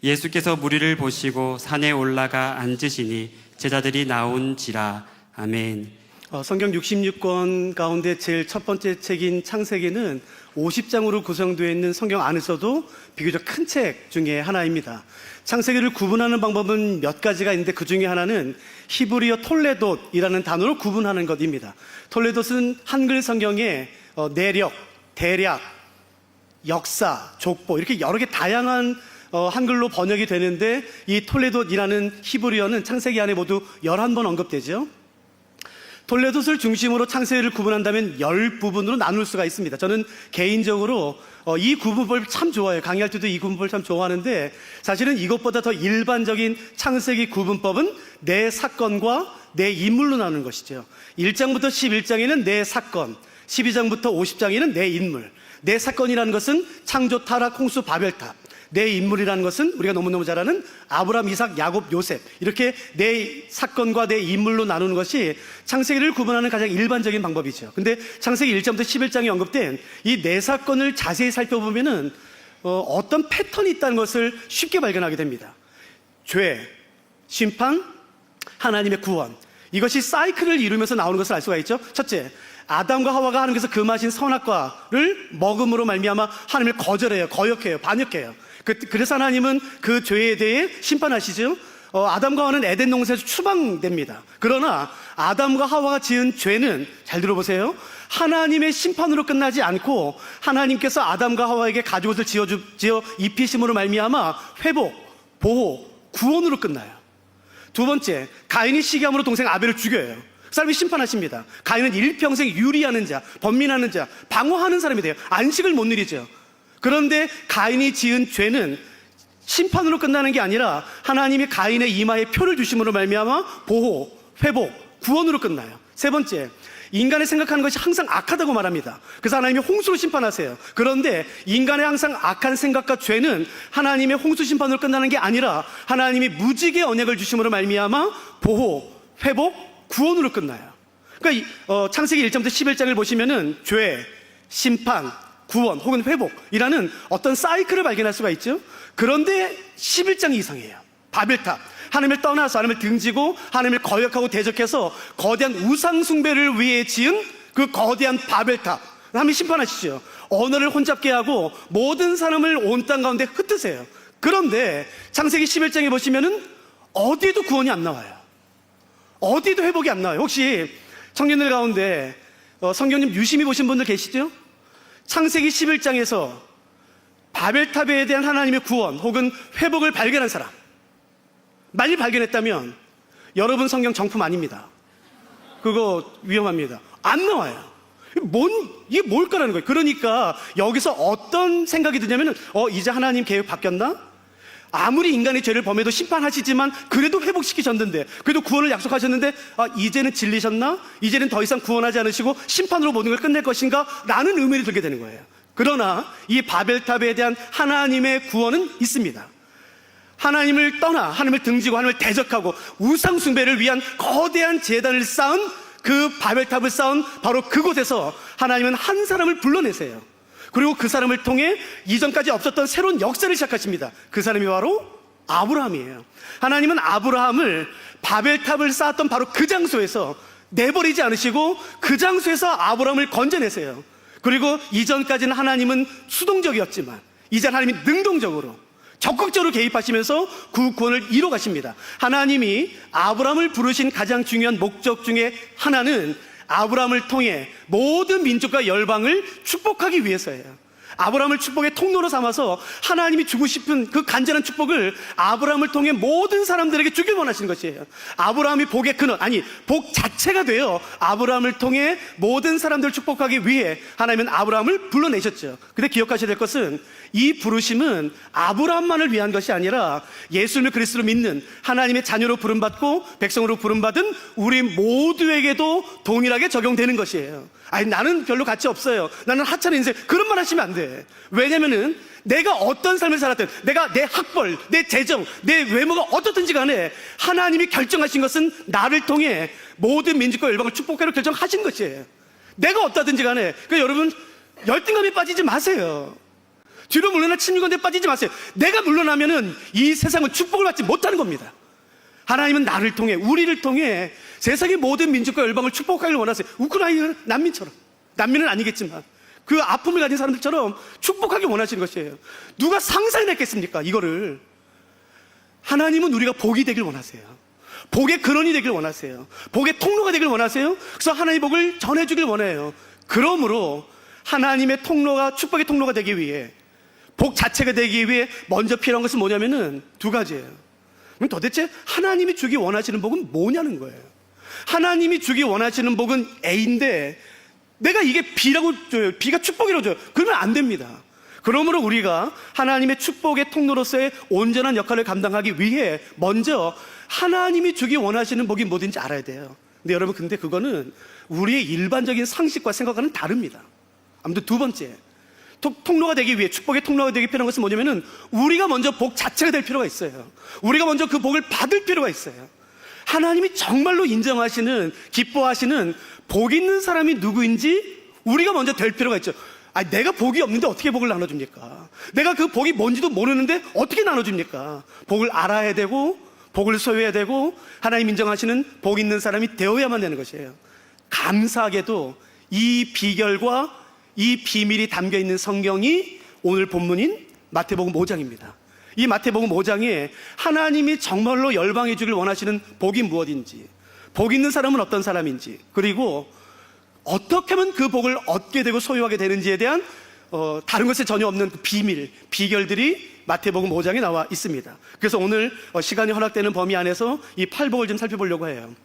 예수께서 무리를 보시고 산에 올라가 앉으시니 제자들이 나온지라. 아멘. 성경 66권 가운데 제일 첫 번째 책인 창세기는 50장으로 구성되어 있는 성경 안에서도 비교적 큰 책 중에 하나입니다. 창세기를 구분하는 방법은 몇 가지가 있는데 그 중에 하나는 히브리어 톨레돗이라는 단어로 구분하는 것입니다. 톨레돗은 한글 성경에 내력, 대략, 역사, 족보 이렇게 여러 개 다양한 한글로 번역이 되는데 이 톨레돗이라는 히브리어는 창세기 안에 모두 11번 언급되죠. 톨레돗을 중심으로 창세기를 구분한다면 10부분으로 나눌 수가 있습니다. 저는 개인적으로 이 구분법을 참 좋아해요. 강의할 때도 이 구분법을 참 좋아하는데 사실은 이것보다 더 일반적인 창세기 구분법은 네 사건과 네 인물로 나누는 것이죠. 1장부터 11장에는 네 사건, 12장부터 50장에는 네 인물. 네 사건이라는 것은 창조, 타락, 홍수, 바벨탑. 네 인물이라는 것은 우리가 너무너무 잘 아는 아브라함, 이삭, 야곱, 요셉. 이렇게 네 사건과 네 인물로 나누는 것이 창세기를 구분하는 가장 일반적인 방법이죠. 근데 창세기 1장부터 11장에 언급된 이 네 사건을 자세히 살펴보면은 어떤 패턴이 있다는 것을 쉽게 발견하게 됩니다. 죄, 심판, 하나님의 구원. 이것이 사이클을 이루면서 나오는 것을 알 수가 있죠. 첫째, 아담과 하와가 하나님께서 금하신 선악과를 먹음으로 말미암아 하나님을 거절해요, 거역해요, 반역해요. 그래서 하나님은 그 죄에 대해 심판하시죠. 아담과 하와는 에덴 동산에서 추방됩니다. 그러나 아담과 하와가 지은 죄는, 잘 들어보세요, 하나님의 심판으로 끝나지 않고 하나님께서 아담과 하와에게 가죽옷을 지어 입히심으로 말미암아 회복, 보호, 구원으로 끝나요. 두 번째, 가인이 시기함으로 동생 아벨을 죽여요. 그 사람이 심판하십니다. 가인은 일평생 유리하는 자, 번민하는 자, 방어하는 사람이 돼요. 안식을 못 누리죠. 그런데 가인이 지은 죄는 심판으로 끝나는 게 아니라 하나님이 가인의 이마에 표를 주심으로 말미암아 보호, 회복, 구원으로 끝나요. 세 번째, 인간이 생각하는 것이 항상 악하다고 말합니다. 그래서 하나님이 홍수로 심판하세요. 그런데 인간의 항상 악한 생각과 죄는 하나님의 홍수 심판으로 끝나는 게 아니라 하나님이 무지개 언약을 주심으로 말미암아 보호, 회복, 구원으로 끝나요. 그러니까 창세기 1장부터 11장을 보시면은 죄, 심판, 구원 혹은 회복이라는 어떤 사이클을 발견할 수가 있죠. 그런데 11장이 이상해요. 바벨탑, 하나님을 떠나서 하나님을 등지고 하나님을 거역하고 대적해서 거대한 우상 숭배를 위해 지은 그 거대한 바벨탑, 하나님이 심판하시죠. 언어를 혼잡게 하고 모든 사람을 온 땅 가운데 흩으세요. 그런데 창세기 11장에 보시면은 어디에도 구원이 안 나와요. 어디에도 회복이 안 나와요. 혹시 청년들 가운데 성경 좀 유심히 보신 분들 계시죠? 창세기 11장에서 바벨탑에 대한 하나님의 구원 혹은 회복을 발견한 사람, 만일 발견했다면 여러분 성경 정품 아닙니다. 그거 위험합니다. 안 나와요. 이게 뭘까라는 거예요. 그러니까 여기서 어떤 생각이 드냐면 이제 하나님 계획 바뀌었나? 아무리 인간의 죄를 범해도 심판하시지만 그래도 회복시키셨는데, 그래도 구원을 약속하셨는데 이제는 질리셨나? 이제는 더 이상 구원하지 않으시고 심판으로 모든 걸 끝낼 것인가? 라는 의문이 들게 되는 거예요. 그러나 이 바벨탑에 대한 하나님의 구원은 있습니다. 하나님을 떠나 하나님을 등지고 하나님을 대적하고 우상 숭배를 위한 거대한 제단을 쌓은 그 바벨탑을 쌓은 바로 그곳에서 하나님은 한 사람을 불러내세요. 그리고 그 사람을 통해 이전까지 없었던 새로운 역사를 시작하십니다. 그 사람이 바로 아브라함이에요. 하나님은 아브라함을 바벨탑을 쌓았던 바로 그 장소에서 내버리지 않으시고 그 장소에서 아브라함을 건져내세요. 그리고 이전까지는 하나님은 수동적이었지만 이제 하나님이 능동적으로 적극적으로 개입하시면서 그 구원을 이뤄 가십니다. 하나님이 아브라함을 부르신 가장 중요한 목적 중에 하나는 아브라함을 통해 모든 민족과 열방을 축복하기 위해서예요. 아브라함을 축복의 통로로 삼아서 하나님이 주고 싶은 그 간절한 축복을 아브라함을 통해 모든 사람들에게 주길 원하시는 것이에요. 아브라함이 복의 근원, 아니 복 자체가 되어 아브라함을 통해 모든 사람들을 축복하기 위해 하나님은 아브라함을 불러내셨죠. 근데 기억하셔야 될 것은 이 부르심은 아브라함만을 위한 것이 아니라 예수님을 그리스도로 믿는 하나님의 자녀로 부름받고 백성으로 부름받은 우리 모두에게도 동일하게 적용되는 것이에요. 아니 나는 별로 가치 없어요, 나는 하찮은 인생, 그런 말 하시면 안 돼. 왜냐면은 내가 어떤 삶을 살았든, 내가 내 학벌, 내 재정, 내 외모가 어떻든지 간에 하나님이 결정하신 것은 나를 통해 모든 민족과 열방을 축복하려 결정하신 것이에요. 내가 어떠든지 간에. 그러니까 여러분 열등감에 빠지지 마세요. 뒤로 물러나 16권대 빠지지 마세요. 내가 물러나면은 이 세상은 축복을 받지 못하는 겁니다. 하나님은 나를 통해, 우리를 통해 세상의 모든 민족과 열방을 축복하기를 원하세요. 우크라이나 난민처럼. 난민은 아니겠지만 그 아픔을 가진 사람들처럼 축복하기 원하시는 것이에요. 누가 상상했겠습니까? 이거를. 하나님은 우리가 복이 되길 원하세요. 복의 근원이 되길 원하세요. 복의 통로가 되길 원하세요. 그래서 하나님의 복을 전해주길 원해요. 그러므로 하나님의 통로가, 축복의 통로가 되기 위해, 복 자체가 되기 위해 먼저 필요한 것은 뭐냐면은 두 가지예요. 그럼 도대체 하나님이 주기 원하시는 복은 뭐냐는 거예요. 하나님이 주기 원하시는 복은 A인데 내가 이게 B라고 줘요. B가 축복이라고 줘요. 그러면 안 됩니다. 그러므로 우리가 하나님의 축복의 통로로서의 온전한 역할을 감당하기 위해 먼저 하나님이 주기 원하시는 복이 뭐든지 알아야 돼요. 근데 여러분, 근데 그거는 우리의 일반적인 상식과 생각과는 다릅니다. 아무튼 두 번째, 통로가 되기 위해, 축복의 통로가 되기 필요한 것은 뭐냐면은 우리가 먼저 복 자체가 될 필요가 있어요. 우리가 먼저 그 복을 받을 필요가 있어요. 하나님이 정말로 인정하시는, 기뻐하시는 복 있는 사람이 누구인지 우리가 먼저 될 필요가 있죠. 내가 복이 없는데 어떻게 복을 나눠줍니까? 내가 그 복이 뭔지도 모르는데 어떻게 나눠줍니까? 복을 알아야 되고, 복을 소유해야 되고, 하나님 인정하시는 복 있는 사람이 되어야만 되는 것이에요. 감사하게도 이 비결과 이 비밀이 담겨 있는 성경이 오늘 본문인 마태복음 5장입니다. 이 마태복음 5장에 하나님이 정말로 열방에 주길 원하시는 복이 무엇인지, 복 있는 사람은 어떤 사람인지, 그리고 어떻게 하면 그 복을 얻게 되고 소유하게 되는지에 대한 다른 것에 전혀 없는 비밀, 비결들이 마태복음 5장에 나와 있습니다. 그래서 오늘 시간이 허락되는 범위 안에서 이 팔복을 좀 살펴보려고 해요.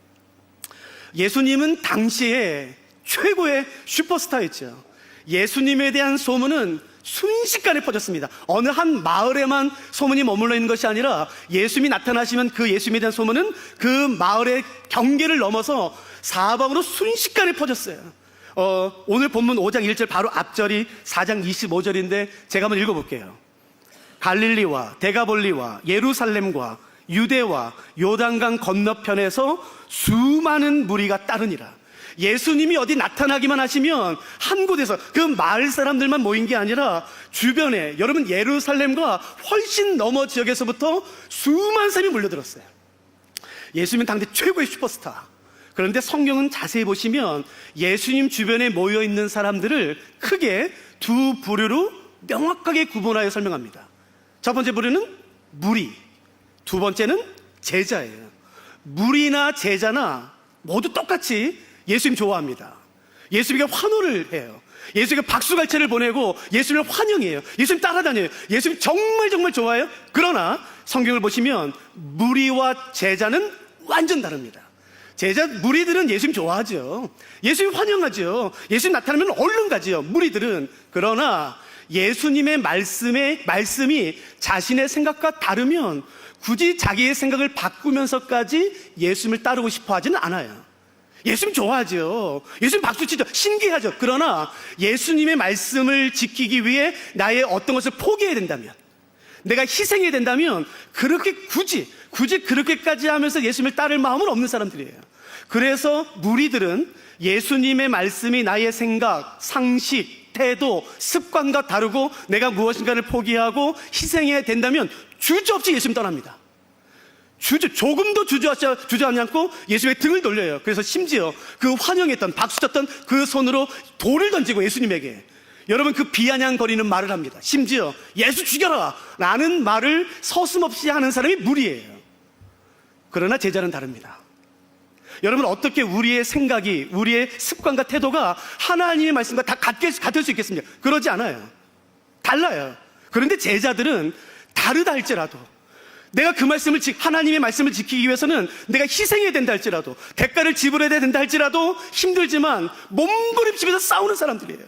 예수님은 당시에 최고의 슈퍼스타였죠. 예수님에 대한 소문은 순식간에 퍼졌습니다. 어느 한 마을에만 소문이 머물러 있는 것이 아니라 예수님이 나타나시면 그 예수님에 대한 소문은 그 마을의 경계를 넘어서 사방으로 순식간에 퍼졌어요. 오늘 본문 5장 1절 바로 앞절이 4장 25절인데 제가 한번 읽어볼게요. 갈릴리와 데가볼리와 예루살렘과 유대와 요단강 건너편에서 수많은 무리가 따르니라. 예수님이 어디 나타나기만 하시면 한 곳에서 그 마을 사람들만 모인 게 아니라 주변에, 여러분, 예루살렘과 훨씬 너머 지역에서부터 수많은 사람이 몰려들었어요. 예수님은 당대 최고의 슈퍼스타. 그런데 성경은 자세히 보시면 예수님 주변에 모여있는 사람들을 크게 두 부류로 명확하게 구분하여 설명합니다. 첫 번째 부류는 무리, 두 번째는 제자예요. 무리나 제자나 모두 똑같이 예수님 좋아합니다. 예수님에게 환호를 해요. 예수님에게 박수갈채를 보내고 예수님을 환영해요. 예수님 따라다녀요. 예수님 정말 정말 좋아해요. 그러나 성경을 보시면 무리와 제자는 완전 다릅니다. 무리들은 예수님 좋아하죠. 예수님 환영하죠. 예수님 나타나면 얼른 가죠. 무리들은. 그러나 예수님의 말씀이 자신의 생각과 다르면 굳이 자기의 생각을 바꾸면서까지 예수님을 따르고 싶어 하지는 않아요. 예수님 좋아하죠. 예수님 박수치죠. 신기하죠. 그러나 예수님의 말씀을 지키기 위해 나의 어떤 것을 포기해야 된다면, 내가 희생해야 된다면 굳이 그렇게까지 하면서 예수님을 따를 마음은 없는 사람들이에요. 그래서 무리들은 예수님의 말씀이 나의 생각, 상식, 태도, 습관과 다르고 내가 무엇인가를 포기하고 희생해야 된다면 주저없이 예수님 떠납니다. 조금도 주저하지 않고 예수님의 등을 돌려요. 그래서 심지어 그 환영했던, 박수쳤던 그 손으로 돌을 던지고 예수님에게, 여러분, 그 비아냥거리는 말을 합니다. 심지어 예수 죽여라 라는 말을 서슴없이 하는 사람이 무리예요. 그러나 제자는 다릅니다. 여러분, 어떻게 우리의 생각이, 우리의 습관과 태도가 하나님의 말씀과 다 같을 수 있겠습니까? 그러지 않아요. 달라요. 그런데 제자들은 다르다 할지라도, 내가 하나님의 말씀을 지키기 위해서는 내가 희생해야 된다 할지라도, 대가를 지불해야 된다 할지라도 힘들지만 몸부림치면서 싸우는 사람들이에요.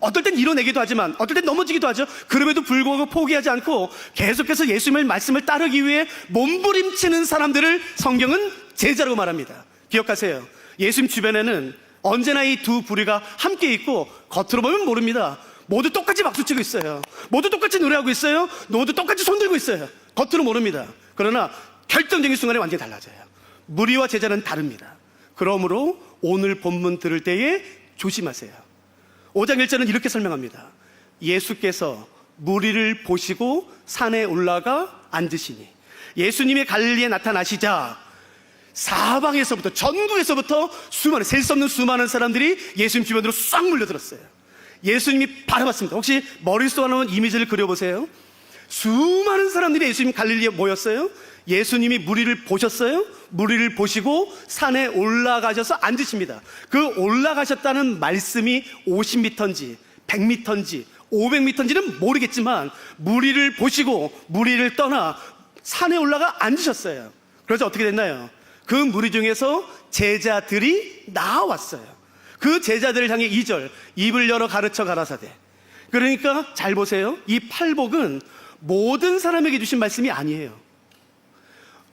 어떨 땐 이뤄내기도 하지만 어떨 땐 넘어지기도 하죠. 그럼에도 불구하고 포기하지 않고 계속해서 예수님의 말씀을 따르기 위해 몸부림치는 사람들을 성경은 제자라고 말합니다. 기억하세요. 예수님 주변에는 언제나 이 두 부류가 함께 있고 겉으로 보면 모릅니다. 모두 똑같이 박수치고 있어요. 모두 똑같이 노래하고 있어요. 모두 똑같이 손들고 있어요. 겉으로 모릅니다. 그러나 결정적인 순간에 완전히 달라져요. 무리와 제자는 다릅니다. 그러므로 오늘 본문 들을 때에 조심하세요. 5장 1절은 이렇게 설명합니다. 예수께서 무리를 보시고 산에 올라가 앉으시니. 예수님이 갈릴리에 나타나시자 사방에서부터, 전국에서부터 셀 수 없는 수많은 사람들이 예수님 주변으로 싹 몰려들었어요. 예수님이 바라봤습니다. 혹시 머릿속에 한번 이미지를 그려보세요. 수많은 사람들이 예수님 갈릴리에 모였어요. 예수님이 무리를 보셨어요. 무리를 보시고 산에 올라가셔서 앉으십니다. 그 올라가셨다는 말씀이 50m인지 100m인지 500m인지는 모르겠지만 무리를 보시고 무리를 떠나 산에 올라가 앉으셨어요. 그래서 어떻게 됐나요? 그 무리 중에서 제자들이 나왔어요. 그 제자들을 향해 2절, 입을 열어 가르쳐 가라사대. 그러니까 잘 보세요. 이 팔복은 모든 사람에게 주신 말씀이 아니에요.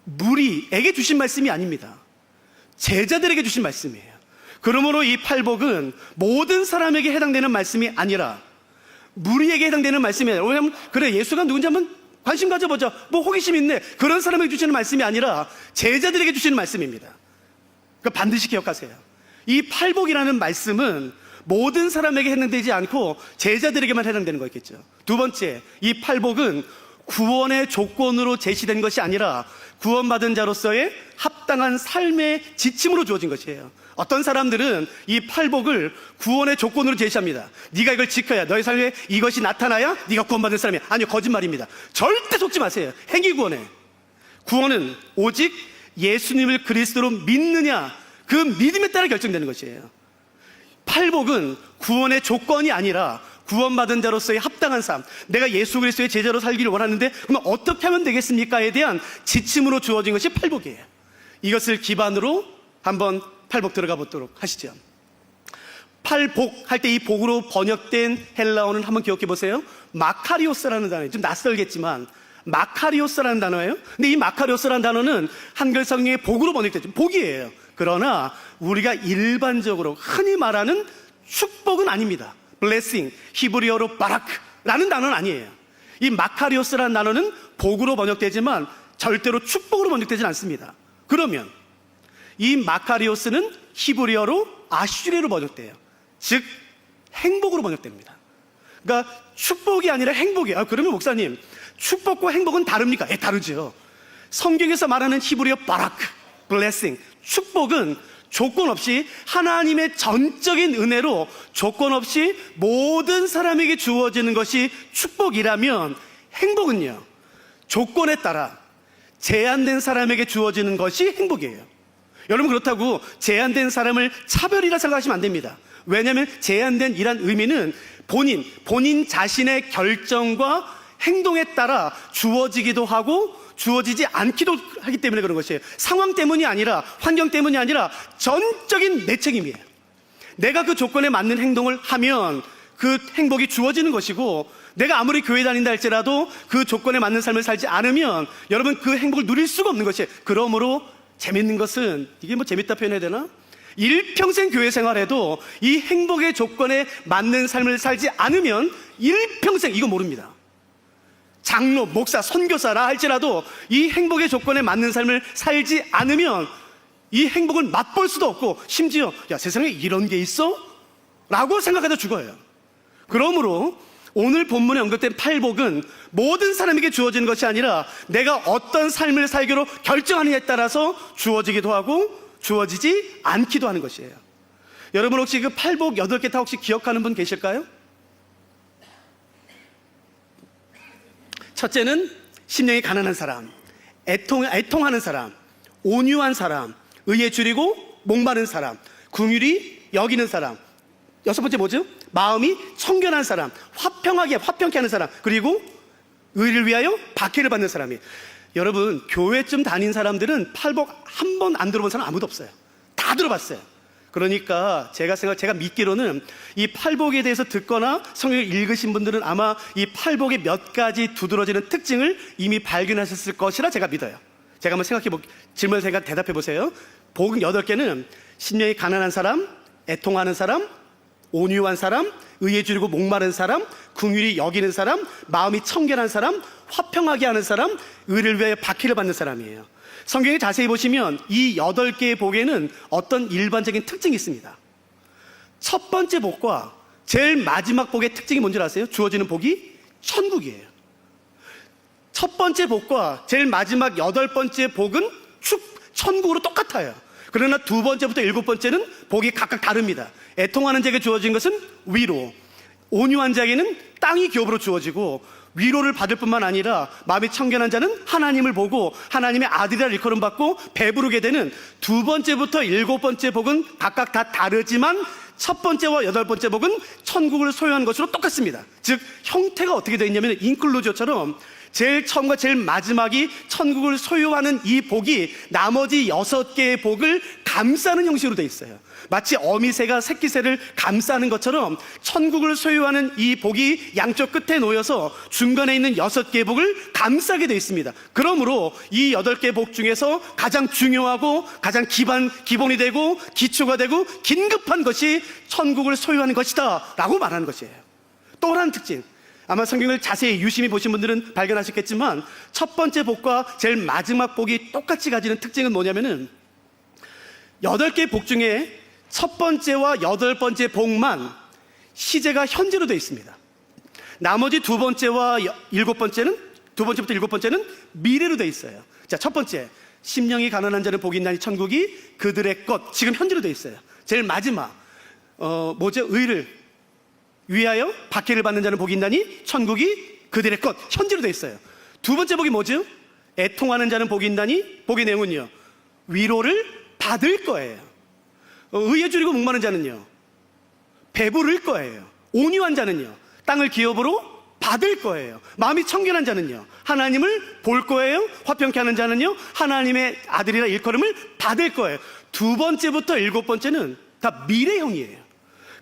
무리에게 주신 말씀이 아닙니다. 제자들에게 주신 말씀이에요. 그러므로 이 팔복은 모든 사람에게 해당되는 말씀이 아니라 무리에게 해당되는 말씀이에요. 왜냐하면 그래, 예수가 누군지 한번 관심 가져보자, 뭐 호기심 있네, 그런 사람에게 주시는 말씀이 아니라 제자들에게 주시는 말씀입니다. 그러니까 반드시 기억하세요. 이 팔복이라는 말씀은 모든 사람에게 해당되지 않고 제자들에게만 해당되는 거겠죠. 두 번째, 이 팔복은 구원의 조건으로 제시된 것이 아니라 구원받은 자로서의 합당한 삶의 지침으로 주어진 것이에요. 어떤 사람들은 이 팔복을 구원의 조건으로 제시합니다. 네가 이걸 지켜야, 너의 삶에 이것이 나타나야 네가 구원받은 사람이야. 아니요, 거짓말입니다. 절대 속지 마세요. 행위 구원에, 구원은 오직 예수님을 그리스도로 믿느냐, 그 믿음에 따라 결정되는 것이에요. 팔복은 구원의 조건이 아니라 구원받은 자로서의 합당한 삶, 내가 예수 그리스도의 제자로 살기를 원하는데 그러면 어떻게 하면 되겠습니까에 대한 지침으로 주어진 것이 팔복이에요. 이것을 기반으로 한번 팔복 들어가 보도록 하시죠. 팔복 할 때 이 복으로 번역된 헬라어는 한번 기억해 보세요. 마카리오스라는 단어예요. 좀 낯설겠지만 마카리오스라는 단어예요. 근데 이 마카리오스라는 단어는 한글 성경의 복으로 번역됐죠. 복이에요. 그러나 우리가 일반적으로 흔히 말하는 축복은 아닙니다. blessing, 히브리어로 바라크라는 단어는 아니에요. 이 마카리오스라는 단어는 복으로 번역되지만 절대로 축복으로 번역되지는 않습니다. 그러면 이 마카리오스는 히브리어로 아슈레로 번역돼요. 즉 행복으로 번역됩니다. 그러니까 축복이 아니라 행복이에요. 그러면 목사님, 축복과 행복은 다릅니까? 예, 다르죠. 성경에서 말하는 히브리어 바라크, blessing, 축복은 조건 없이 하나님의 전적인 은혜로 조건 없이 모든 사람에게 주어지는 것이 축복이라면, 행복은요, 조건에 따라 제한된 사람에게 주어지는 것이 행복이에요. 여러분, 그렇다고 제한된 사람을 차별이라 생각하시면 안 됩니다. 왜냐하면 제한된 이란 의미는 본인 자신의 결정과 행동에 따라 주어지기도 하고 주어지지 않기도 하기 때문에 그런 것이에요. 상황 때문이 아니라, 환경 때문이 아니라 전적인 내 책임이에요. 내가 그 조건에 맞는 행동을 하면 그 행복이 주어지는 것이고, 내가 아무리 교회 다닌다 할지라도 그 조건에 맞는 삶을 살지 않으면 여러분 그 행복을 누릴 수가 없는 것이에요. 그러므로 재밌는 것은, 이게 뭐 재밌다 표현해야 되나? 일평생 교회 생활해도 이 행복의 조건에 맞는 삶을 살지 않으면 일평생 이거 모릅니다. 장로, 목사, 선교사라 할지라도 이 행복의 조건에 맞는 삶을 살지 않으면 이 행복을 맛볼 수도 없고, 심지어 야, 세상에 이런 게 있어? 라고 생각하다 죽어요. 그러므로 오늘 본문에 언급된 팔복은 모든 사람에게 주어지는 것이 아니라 내가 어떤 삶을 살기로 결정하느냐에 따라서 주어지기도 하고 주어지지 않기도 하는 것이에요. 여러분, 혹시 그 팔복 8개 다 혹시 기억하는 분 계실까요? 첫째는 심령이 가난한 사람, 애통하는 사람, 온유한 사람, 의에 줄이고 목마른 사람, 긍휼히 여기는 사람. 여섯 번째 뭐죠? 마음이 청결한 사람, 화평케 하는 사람, 그리고 의를 위하여 박해를 받는 사람이에요. 여러분, 교회쯤 다닌 사람들은 팔복 한 번 안 들어본 사람 아무도 없어요. 다 들어봤어요. 그러니까 제가 믿기로는 이 팔복에 대해서 듣거나 성경을 읽으신 분들은 아마 이 팔복의 몇 가지 두드러지는 특징을 이미 발견하셨을 것이라 제가 믿어요. 제가 한번 질문을 대답해 보세요. 복은 8개는 심령이 가난한 사람, 애통하는 사람, 온유한 사람, 의에 줄이고 목마른 사람, 긍휼히 여기는 사람, 마음이 청결한 사람, 화평하게 하는 사람, 의를 위하여 박해를 받는 사람이에요. 성경에 자세히 보시면 이 8개의 복에는 어떤 일반적인 특징이 있습니다. 첫 번째 복과 제일 마지막 복의 특징이 뭔지 아세요? 주어지는 복이 천국이에요. 첫 번째 복과 제일 마지막 8번째 복은 천국으로 똑같아요. 그러나 2번째부터 7번째는 복이 각각 다릅니다. 애통하는 자에게 주어진 것은 위로, 온유한 자에게는 땅이 기업으로 주어지고, 위로를 받을 뿐만 아니라 마음이 청결한 자는 하나님을 보고 하나님의 아들이라 일컬음 받고 배부르게 되는 2번째부터 7번째 복은 각각 다 다르지만 첫 번째와 8번째 복은 천국을 소유한 것으로 똑같습니다. 즉 형태가 어떻게 되어 있냐면 인클루저처럼 제일 처음과 제일 마지막이 천국을 소유하는 이 복이 나머지 6개의 복을 감싸는 형식으로 되어 있어요. 마치 어미새가 새끼새를 감싸는 것처럼 천국을 소유하는 이 복이 양쪽 끝에 놓여서 중간에 있는 6개의 복을 감싸게 되어 있습니다. 그러므로 이 8개의 복 중에서 가장 중요하고 가장 기본이 되고 기초가 되고 긴급한 것이 천국을 소유하는 것이다 라고 말하는 것이에요. 또 하나는 특징, 아마 성경을 자세히 유심히 보신 분들은 발견하셨겠지만 첫 번째 복과 제일 마지막 복이 똑같이 가지는 특징은 뭐냐면은 8개의 복 중에 첫 번째와 8번째 복만 시제가 현재로 되어 있습니다. 나머지 2번째와 7번째는 2번째부터 7번째는 미래로 되어 있어요. 자, 첫 번째, 심령이 가난한 자는 복이 있나니 천국이 그들의 것, 지금 현재로 되어 있어요. 제일 마지막 의를 위하여 박해를 받는 자는 복이 있나니 천국이 그들의 것, 현재로 되어 있어요. 2번째 복이 뭐죠? 애통하는 자는 복이 있나니, 복의 내용은요, 위로를 받을 거예요. 의에 줄이고 목마른 자는요, 배부를 거예요. 온유한 자는요, 땅을 기업으로 받을 거예요. 마음이 청결한 자는요, 하나님을 볼 거예요. 화평케 하는 자는요, 하나님의 아들이라 일컬음을 받을 거예요. 2번째부터 7번째는 다 미래형이에요.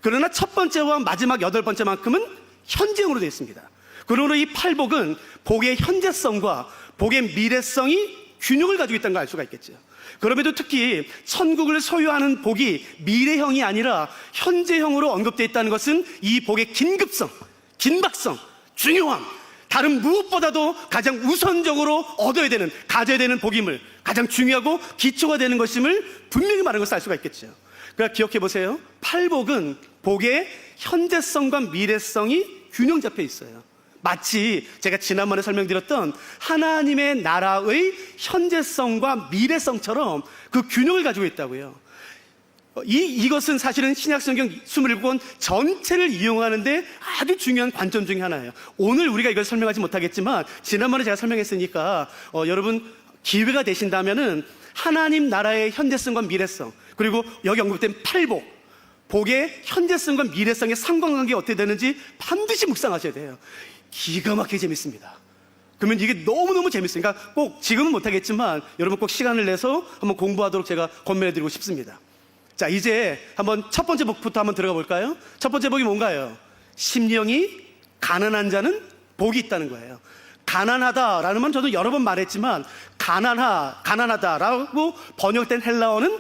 그러나 첫 번째와 마지막 8번째만큼은 현재형으로 되어 있습니다. 그러므로 이 8복은 복의 현재성과 복의 미래성이 균형을 가지고 있다는 걸 알 수가 있겠죠. 그럼에도 특히 천국을 소유하는 복이 미래형이 아니라 현재형으로 언급되어 있다는 것은 이 복의 긴급성, 긴박성, 중요함, 다른 무엇보다도 가장 우선적으로 얻어야 되는, 가져야 되는 복임을, 가장 중요하고 기초가 되는 것임을 분명히 말하는 것을 알 수가 있겠죠. 그러니까 기억해 보세요. 8복은 복의 현재성과 미래성이 균형 잡혀 있어요. 마치 제가 지난번에 설명드렸던 하나님의 나라의 현재성과 미래성처럼 그 균형을 가지고 있다고요. 이것은 사실은 신약성경 27권 전체를 이용하는데 아주 중요한 관점 중에 하나예요. 오늘 우리가 이걸 설명하지 못하겠지만 지난번에 제가 설명했으니까 여러분 기회가 되신다면은 하나님 나라의 현재성과 미래성, 그리고 여기 언급된 8복, 복의 현재성과 미래성의 상관관계가 어떻게 되는지 반드시 묵상하셔야 돼요. 기가 막히게 재밌습니다. 그러면 이게 너무너무 재밌어요. 그러니까 꼭 지금은 못하겠지만 여러분 꼭 시간을 내서 한번 공부하도록 제가 권면해드리고 싶습니다. 자, 이제 한번 첫 번째 복부터 한번 들어가 볼까요? 첫 번째 복이 뭔가요? 심령이 가난한 자는 복이 있다는 거예요. 가난하다라는 건 저도 여러 번 말했지만 가난하다라고 번역된 헬라어는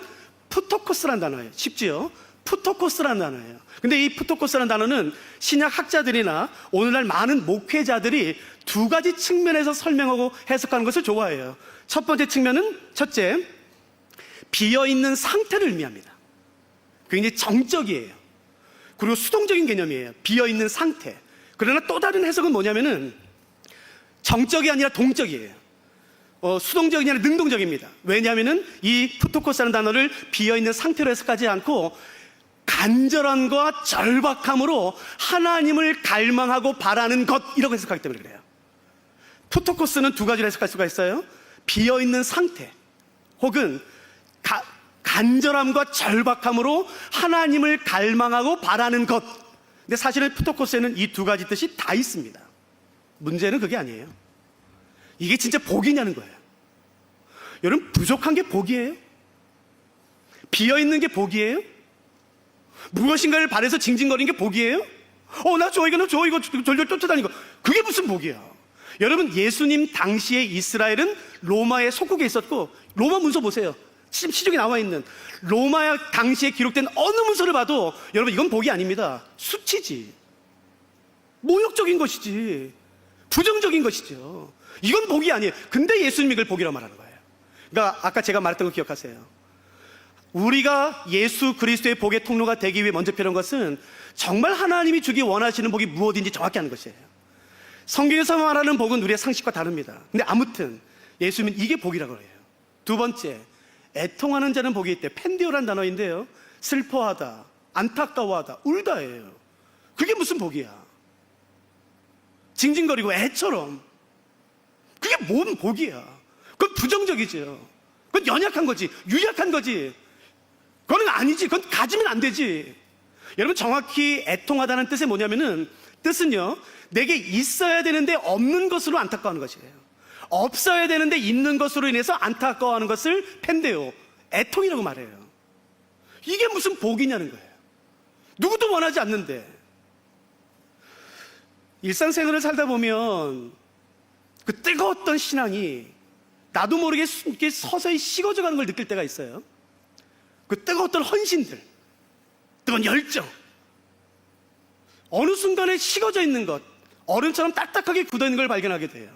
푸토코스라는 단어예요. 쉽지요? 푸토코스라는 단어예요. 근데 이 푸토코스라는 단어는 신약 학자들이나 오늘날 많은 목회자들이 두 가지 측면에서 설명하고 해석하는 것을 좋아해요. 첫 번째 측면은 첫째, 비어있는 상태를 의미합니다. 굉장히 정적이에요. 그리고 수동적인 개념이에요. 비어있는 상태. 그러나 또 다른 해석은 뭐냐면은 정적이 아니라 동적이에요. 수동적이 아니라 능동적입니다. 왜냐하면은 이 푸토코스라는 단어를 비어있는 상태로 해석하지 않고 간절함과 절박함으로 하나님을 갈망하고 바라는 것이라고 해석하기 때문에 그래요. 푸토코스는 두 가지로 해석할 수가 있어요. 비어있는 상태 혹은 간절함과 절박함으로 하나님을 갈망하고 바라는 것. 근데 사실은 푸토코스에는 이 두 가지 뜻이 다 있습니다. 문제는 그게 아니에요. 이게 진짜 복이냐는 거예요. 여러분, 부족한 게 복이에요? 비어있는 게 복이에요? 무엇인가를 바래서 징징거리는 게 복이에요? 나 줘, 이거 졸졸 쫓아다니고. 그게 무슨 복이야? 여러분, 예수님 당시에 이스라엘은 로마의 속국에 있었고, 로마 문서 보세요. 시중에 나와 있는 로마 당시에 기록된 어느 문서를 봐도 여러분, 이건 복이 아닙니다. 수치지, 모욕적인 것이지, 부정적인 것이죠. 이건 복이 아니에요. 근데 예수님이 그걸 복이라고 말하는 거예요. 그러니까 아까 제가 말했던 거 기억하세요. 우리가 예수 그리스도의 복의 통로가 되기 위해 먼저 필요한 것은 정말 하나님이 주기 원하시는 복이 무엇인지 정확히 아는 것이에요. 성경에서 말하는 복은 우리의 상식과 다릅니다. 근데 아무튼 예수님은 이게 복이라고 해요. 두 번째, 애통하는 자는 복이 있대. 펜디오란 단어인데요, 슬퍼하다, 안타까워하다, 울다예요. 그게 무슨 복이야? 징징거리고 애처럼. 그게 뭔 복이야? 그건 부정적이죠. 그건 연약한 거지, 유약한 거지. 그건 아니지. 그건 가지면 안 되지. 여러분, 정확히 애통하다는 뜻이 뭐냐면은, 뜻은요, 내게 있어야 되는데 없는 것으로 안타까워하는 것이에요. 없어야 되는데 있는 것으로 인해서 안타까워하는 것을 펜데오, 애통이라고 말해요. 이게 무슨 복이냐는 거예요. 누구도 원하지 않는데. 일상생활을 살다 보면 그 뜨거웠던 신앙이 나도 모르게 이렇게 서서히 식어져 가는 걸 느낄 때가 있어요. 그 뜨거웠던 헌신들, 뜨거운 열정, 어느 순간에 식어져 있는 것, 얼음처럼 딱딱하게 굳어있는 걸 발견하게 돼요.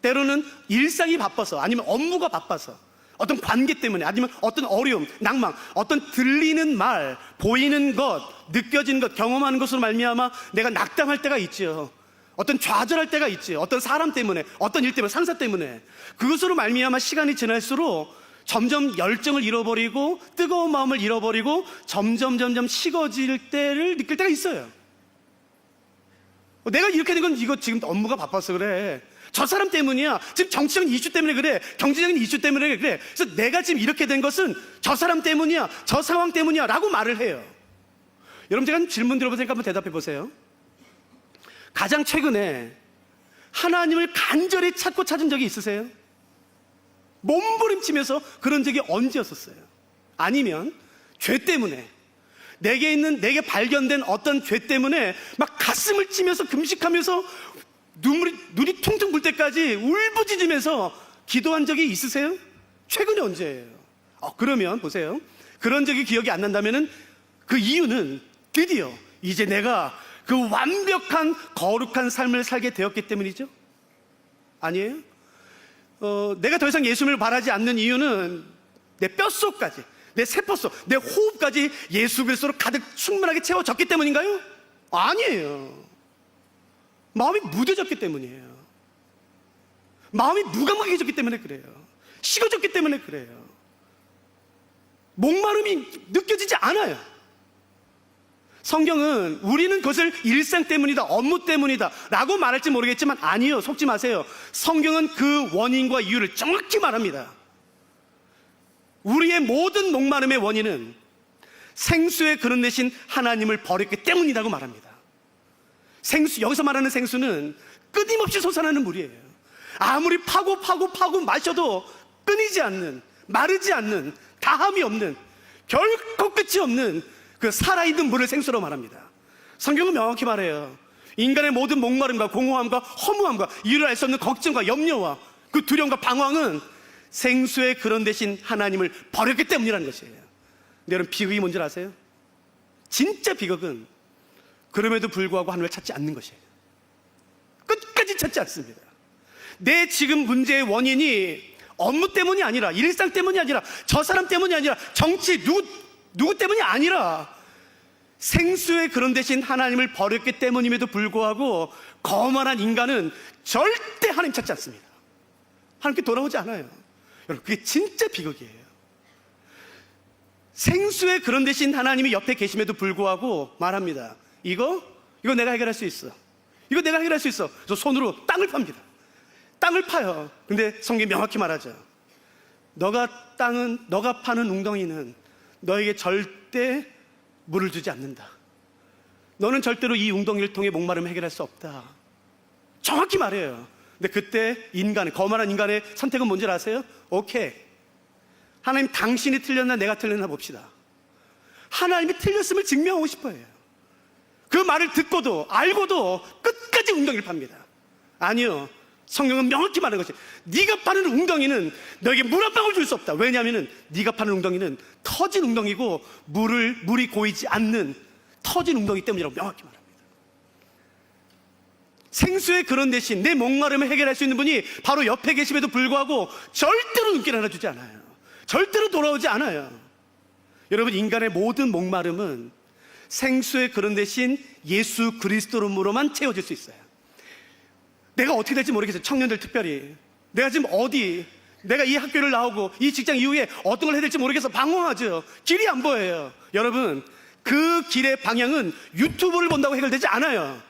때로는 일상이 바빠서, 아니면 업무가 바빠서, 어떤 관계 때문에, 아니면 어떤 어려움, 낭망, 어떤 들리는 말, 보이는 것, 느껴지는 것, 경험하는 것으로 말미암아 내가 낙담할 때가 있죠. 어떤 좌절할 때가 있지. 어떤 사람 때문에, 어떤 일 때문에, 상사 때문에. 그것으로 말미암아 시간이 지날수록 점점 열정을 잃어버리고 뜨거운 마음을 잃어버리고 점점 식어질 때를 느낄 때가 있어요. 내가 이렇게 된 건 이거 지금 업무가 바빠서 그래. 저 사람 때문이야. 지금 정치적인 이슈 때문에 그래. 경제적인 이슈 때문에 그래. 그래서 내가 지금 이렇게 된 것은 저 사람 때문이야. 저 상황 때문이야. 라고 말을 해요. 여러분, 제가 질문 드려볼 테니까 한번 대답해 보세요. 가장 최근에 하나님을 간절히 찾은 적이 있으세요? 몸부림치면서 그런 적이 언제였었어요? 아니면 죄 때문에, 내게 발견된 어떤 죄 때문에 막 가슴을 치면서 금식하면서 눈이 퉁퉁 불 때까지 울부짖으면서 기도한 적이 있으세요? 최근에 언제예요? 그러면 보세요. 그런 적이 기억이 안 난다면은 그 이유는 드디어 이제 내가 그 완벽한 거룩한 삶을 살게 되었기 때문이죠? 아니에요? 내가 더 이상 예수님을 바라지 않는 이유는 내 뼛속까지, 내 세포 속, 내 호흡까지 예수 그리스도로 가득 충분하게 채워졌기 때문인가요? 아니에요. 마음이 무뎌졌기 때문이에요. 마음이 무감각해졌기 때문에 그래요. 식어졌기 때문에 그래요. 목마름이 느껴지지 않아요. 성경은 우리는 그것을 일상 때문이다, 업무 때문이다 라고 말할지 모르겠지만 아니요, 속지 마세요. 성경은 그 원인과 이유를 정확히 말합니다. 우리의 모든 목마름의 원인은 생수의 그릇 대신 하나님을 버렸기 때문이라고 말합니다. 생수, 여기서 말하는 생수는 끊임없이 솟아나는 물이에요. 아무리 파고 마셔도 끊이지 않는, 마르지 않는, 다함이 없는, 결코 끝이 없는 그 살아있는 물을 생수로 말합니다. 성경은 명확히 말해요. 인간의 모든 목마름과 공허함과 허무함과 이유를 알 수 없는 걱정과 염려와 그 두려움과 방황은 생수의 그릇 대신 하나님을 버렸기 때문이라는 것이에요. 근데 여러분, 비극이 뭔지 아세요? 진짜 비극은 그럼에도 불구하고 하나님을 찾지 않는 것이에요. 끝까지 찾지 않습니다. 내 지금 문제의 원인이 업무 때문이 아니라, 일상 때문이 아니라, 저 사람 때문이 아니라, 정치 누구 때문이 아니라 생수의 그릇 대신 하나님을 버렸기 때문임에도 불구하고 거만한 인간은 절대 하나님 찾지 않습니다. 하나님께 돌아오지 않아요. 여러분, 그게 진짜 비극이에요. 생수의 그릇 대신 하나님이 옆에 계심에도 불구하고 말합니다. 이거 내가 해결할 수 있어. 이거 내가 해결할 수 있어. 저 손으로 땅을 팝니다. 땅을 파요. 근데 성경이 명확히 말하죠. 너가 파는 웅덩이는 너에게 절대 물을 주지 않는다. 너는 절대로 이 웅덩이를 통해 목마름을 해결할 수 없다. 정확히 말해요. 근데 그때 거만한 인간의 선택은 뭔지 아세요? 오케이, 하나님, 당신이 틀렸나 내가 틀렸나 봅시다. 하나님이 틀렸음을 증명하고 싶어요. 그 말을 듣고도 알고도 끝까지 웅덩이를 팝니다. 아니요, 성경은 명확히 말하는 것이, 네가 파는 웅덩이는 너에게 물 한 방울 줄 수 없다. 왜냐하면 네가 파는 웅덩이는 터진 웅덩이고 물이 고이지 않는 터진 웅덩이 때문이라고 명확히 말합니다. 생수의 그릇 대신 내 목마름을 해결할 수 있는 분이 바로 옆에 계심에도 불구하고 절대로 눈길 하나 주지 않아요. 절대로 돌아오지 않아요. 여러분, 인간의 모든 목마름은 생수의 그릇 대신 예수 그리스도로만 채워질 수 있어요. 내가 어떻게 될지 모르겠어요. 청년들 특별히. 내가 지금 어디, 내가 이 학교를 나오고 이 직장 이후에 어떤 걸 해야 될지 모르겠어. 방황하죠. 길이 안 보여요. 여러분, 그 길의 방향은 유튜브를 본다고 해결되지 않아요.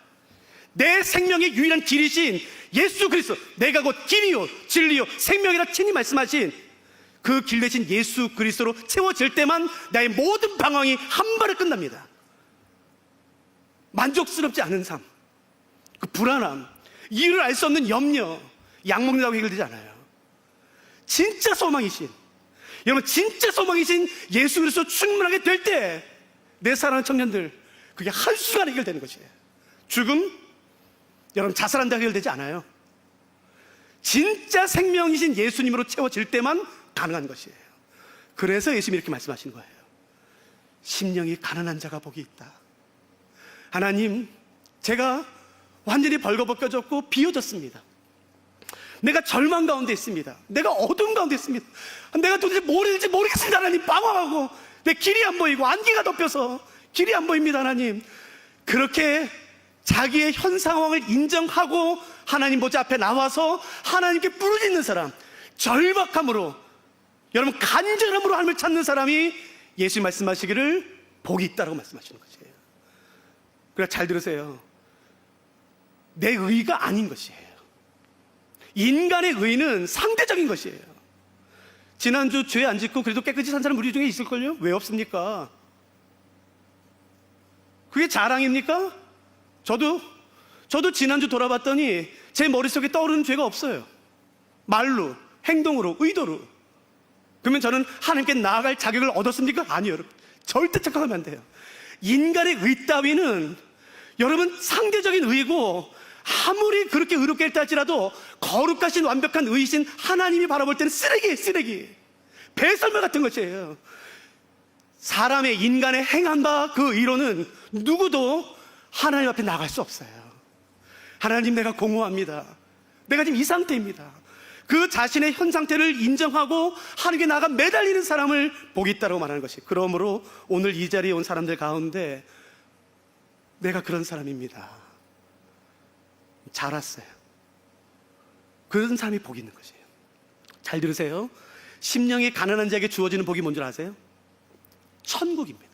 내 생명의 유일한 길이신 예수 그리스도, 내가 곧 길이요 진리요 생명이라 친히 말씀하신 그 길 대신 예수 그리스도로 채워질 때만 나의 모든 방황이 한 발에 끝납니다. 만족스럽지 않은 삶, 그 불안함, 이유를 알 수 없는 염려, 약 먹는다고 해결되지 않아요. 진짜 소망이신, 여러분 진짜 소망이신 예수 그리스도 충만하게 될 때 내 사랑하는 청년들, 그게 한순간에 해결되는 것이에요. 죽음, 여러분 자살한다고 해결되지 않아요. 진짜 생명이신 예수님으로 채워질 때만 가능한 것이에요. 그래서 예수님이 이렇게 말씀하시는 거예요. 심령이 가난한 자가 복이 있다. 하나님, 제가 완전히 벌거벗겨졌고 비워졌습니다. 내가 절망 가운데 있습니다. 내가 어둠 가운데 있습니다. 내가 도대체 뭘 해야 될지 모르겠습니다. 하나님, 방황하고 내 길이 안 보이고 안개가 덮여서 길이 안 보입니다. 하나님, 그렇게 자기의 현 상황을 인정하고 하나님 보좌 앞에 나와서 하나님께 부르짖는 사람, 절박함으로, 여러분 간절함으로 하나님을 찾는 사람이 예수님 말씀하시기를 복이 있다라고 말씀하시는 것이에요. 그러니까 잘 들으세요. 내 의가 아닌 것이에요. 인간의 의는 상대적인 것이에요. 지난주 죄 안 짓고 그래도 깨끗이 산 사람 우리 중에 있을걸요? 왜 없습니까? 그게 자랑입니까? 저도 지난주 돌아봤더니 제 머릿속에 떠오르는 죄가 없어요. 말로, 행동으로, 의도로. 그러면 저는 하나님께 나아갈 자격을 얻었습니까? 아니요, 여러분. 절대 착각하면 안 돼요. 인간의 의 따위는 여러분 상대적인 의고, 아무리 그렇게 의롭게 했다 할지라도 거룩하신 완벽한 의이신 하나님이 바라볼 때는 쓰레기예요, 쓰레기. 배설물 같은 것이에요. 사람의, 인간의 행한 바 그 의로는 누구도 하나님 앞에 나갈 수 없어요. 하나님, 내가 공허합니다. 내가 지금 이 상태입니다. 그 자신의 현 상태를 인정하고 하나님께 나아가 매달리는 사람을 복이 있다고 말하는 것이. 그러므로 오늘 이 자리에 온 사람들 가운데 내가 그런 사람입니다. 잘 왔어요. 그런 사람이 복이 있는 것이에요. 잘 들으세요. 심령이 가난한 자에게 주어지는 복이 뭔지 아세요? 천국입니다.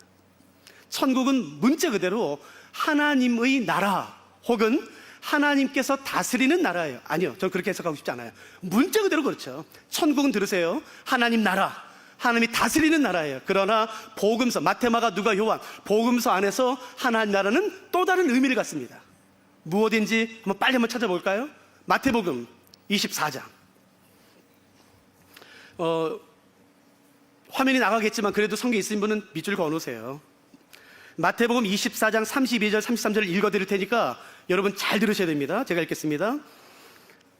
천국은 문자 그대로 하나님의 나라 혹은 하나님께서 다스리는 나라예요. 아니요, 저는 그렇게 해석하고 싶지 않아요. 문자 그대로 그렇죠. 천국은 들으세요. 하나님 나라, 하나님이 다스리는 나라예요. 그러나 복음서, 마태마가 누가 요한, 복음서 안에서 하나님 나라는 또 다른 의미를 갖습니다. 무엇인지 빨리 한번 찾아볼까요? 마태복음 24장. 화면이 나가겠지만 그래도 성경 있으신 분은 밑줄 그어놓으세요. 마태복음 24장 32절 33절을 읽어드릴 테니까 여러분 잘 들으셔야 됩니다. 제가 읽겠습니다.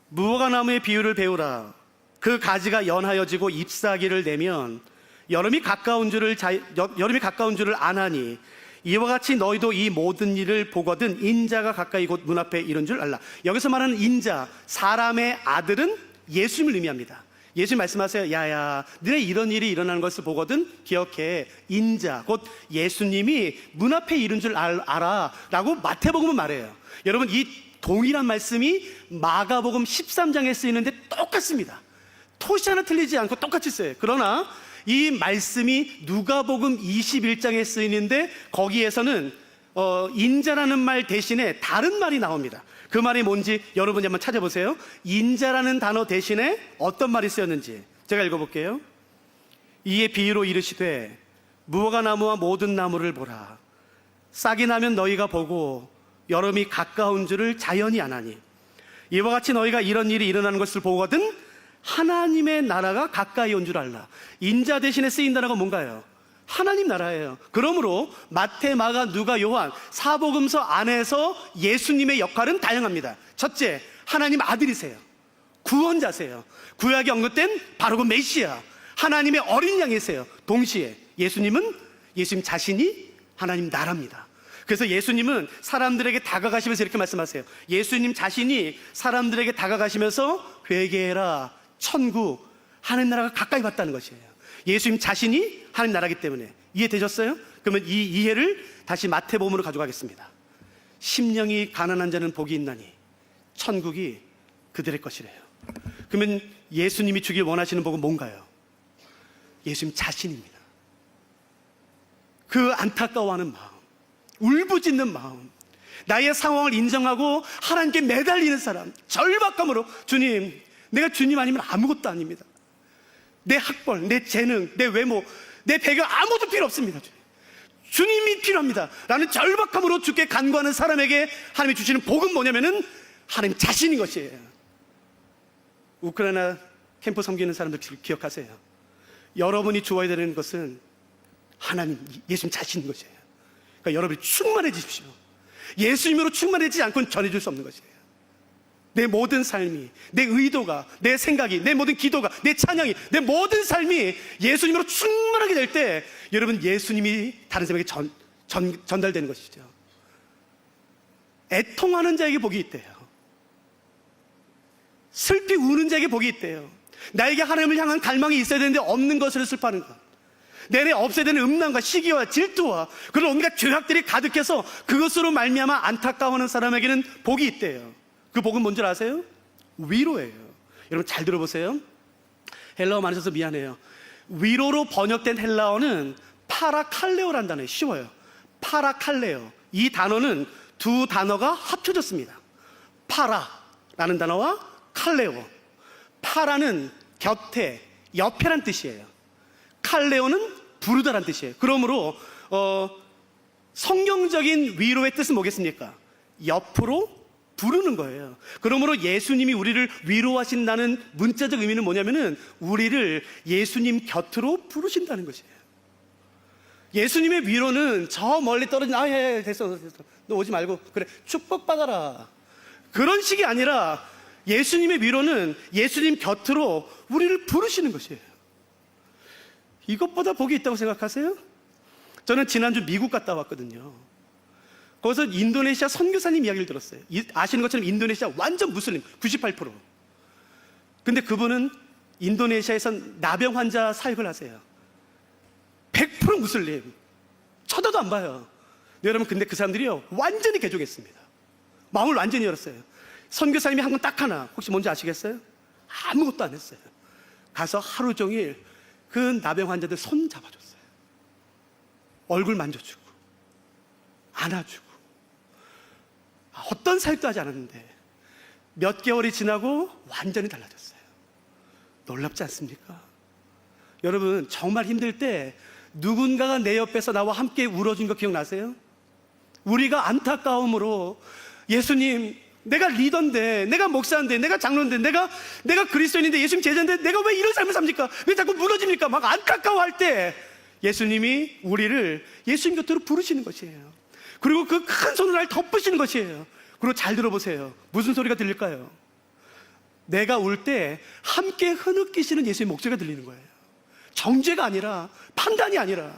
무화과나무의 비유를 배우라. 그 가지가 연하여지고 잎사귀를 내면 여름이 가까운 줄을 아나니 이와 같이 너희도 이 모든 일을 보거든 인자가 가까이 곧 문 앞에 이른 줄 알라. 여기서 말하는 인자, 사람의 아들은 예수님을 의미합니다. 예수님 말씀하세요. 야야, 너네 이런 일이 일어나는 것을 보거든 기억해. 인자, 곧 예수님이 문 앞에 이른 줄 알아 라고 마태복음은 말해요. 여러분, 이 동일한 말씀이 마가복음 13장에 쓰이는데 똑같습니다. 토시 하나 틀리지 않고 똑같이 써요. 그러나 이 말씀이 누가복음 21장에 쓰이는데 거기에서는 인자라는 말 대신에 다른 말이 나옵니다. 그 말이 뭔지 여러분이 한번 찾아보세요. 인자라는 단어 대신에 어떤 말이 쓰였는지 제가 읽어볼게요. 이에 비유로 이르시되 무화과나무와 모든 나무를 보라. 싹이 나면 너희가 보고 여름이 가까운 줄을 자연히 아나니 이와 같이 너희가 이런 일이 일어나는 것을 보거든 하나님의 나라가 가까이 온 줄 알라. 인자 대신에 쓰인 단어가 뭔가요? 하나님 나라예요. 그러므로 마태, 마가, 누가, 요한 사복음서 안에서 예수님의 역할은 다양합니다. 첫째, 하나님 아들이세요. 구원자세요. 구약에 언급된 바로 그 메시아, 하나님의 어린 양이세요. 동시에 예수님 자신이 하나님 나라입니다. 그래서 예수님은 사람들에게 다가가시면서 이렇게 말씀하세요. 예수님 자신이 사람들에게 다가가시면서 회개해라, 천국, 하나님 나라가 가까이 왔다는 것이에요. 예수님 자신이 하나님 나라기 때문에. 이해되셨어요? 그러면 이 이해를 다시 마태복음으로 가져가겠습니다. 심령이 가난한 자는 복이 있나니 천국이 그들의 것이래요. 그러면 예수님이 주길 원하시는 복은 뭔가요? 예수님 자신입니다. 그 안타까워하는 마음, 울부짖는 마음, 나의 상황을 인정하고 하나님께 매달리는 사람, 절박감으로 주님, 내가 주님 아니면 아무것도 아닙니다. 내 학벌, 내 재능, 내 외모, 내 배경 아무도 필요 없습니다. 주님이 필요합니다 라는 절박함으로 주께 간구하는 사람에게 하나님이 주시는 복은 뭐냐면은 하나님 자신인 것이에요. 우크라이나 캠프 섬기는 사람들 기억하세요. 여러분이 주어야 되는 것은 하나님, 예수님 자신인 것이에요. 그러니까 여러분이 충만해지십시오. 예수님으로 충만해지지 않고는 전해줄 수 없는 것이에요. 내 모든 삶이, 내 의도가, 내 생각이, 내 모든 기도가, 내 찬양이, 내 모든 삶이 예수님으로 충만하게 될 때 여러분 예수님이 다른 사람에게 전달되는 것이죠. 애통하는 자에게 복이 있대요. 슬피 우는 자에게 복이 있대요. 나에게 하나님을 향한 갈망이 있어야 되는데 없는 것을 슬퍼하는 것, 내내 없어야 되는 음란과 시기와 질투와 그런 온갖 죄악들이 가득해서 그것으로 말미암아 안타까워하는 사람에게는 복이 있대요. 그 복은 뭔지 아세요? 위로예요. 여러분 잘 들어보세요. 헬라어 많이 써서 미안해요. 위로로 번역된 헬라어는 파라칼레오라는 단어예요. 쉬워요. 파라칼레오. 이 단어는 두 단어가 합쳐졌습니다. 파라라는 단어와 칼레오. 파라는 곁에, 옆에란 뜻이에요. 칼레오는 부르다란 뜻이에요. 그러므로 성경적인 위로의 뜻은 뭐겠습니까? 옆으로 부르는 거예요. 그러므로 예수님이 우리를 위로하신다는 문자적 의미는 뭐냐면은 우리를 예수님 곁으로 부르신다는 것이에요. 예수님의 위로는 저 멀리 떨어진 됐어 너 오지 말고 그래 축복받아라 그런 식이 아니라 예수님의 위로는 예수님 곁으로 우리를 부르시는 것이에요. 이것보다 복이 있다고 생각하세요? 저는 지난주 미국 갔다 왔거든요. 거기서 인도네시아 선교사님 이야기를 들었어요. 아시는 것처럼 인도네시아 완전 무슬림 98%. 근데 그분은 인도네시아에서 나병 환자 사역을 하세요. 100% 무슬림. 쳐다도 안 봐요. 네, 여러분 근데 그 사람들이요 완전히 개종했습니다. 마음을 완전히 열었어요. 선교사님이 한 건 딱 하나, 혹시 뭔지 아시겠어요? 아무것도 안 했어요. 가서 하루 종일 그 나병 환자들 손 잡아줬어요. 얼굴 만져주고 안아주고 어떤 사역도 하지 않았는데 몇 개월이 지나고 완전히 달라졌어요. 놀랍지 않습니까? 여러분 정말 힘들 때 누군가가 내 옆에서 나와 함께 울어준 거 기억나세요? 우리가 안타까움으로 예수님 내가 리더인데, 내가 목사인데, 내가 장로인데, 내가 그리스도인인데, 예수님 제자인데 내가 왜 이런 삶을 삽니까? 왜 자꾸 무너집니까? 막 안타까워할 때 예수님이 우리를 예수님 곁으로 부르시는 것이에요. 그리고 그 큰 손으로 날 덮으시는 것이에요. 그리고 잘 들어보세요. 무슨 소리가 들릴까요? 내가 울 때 함께 흐느끼시는 예수의 목소리가 들리는 거예요. 정죄가 아니라, 판단이 아니라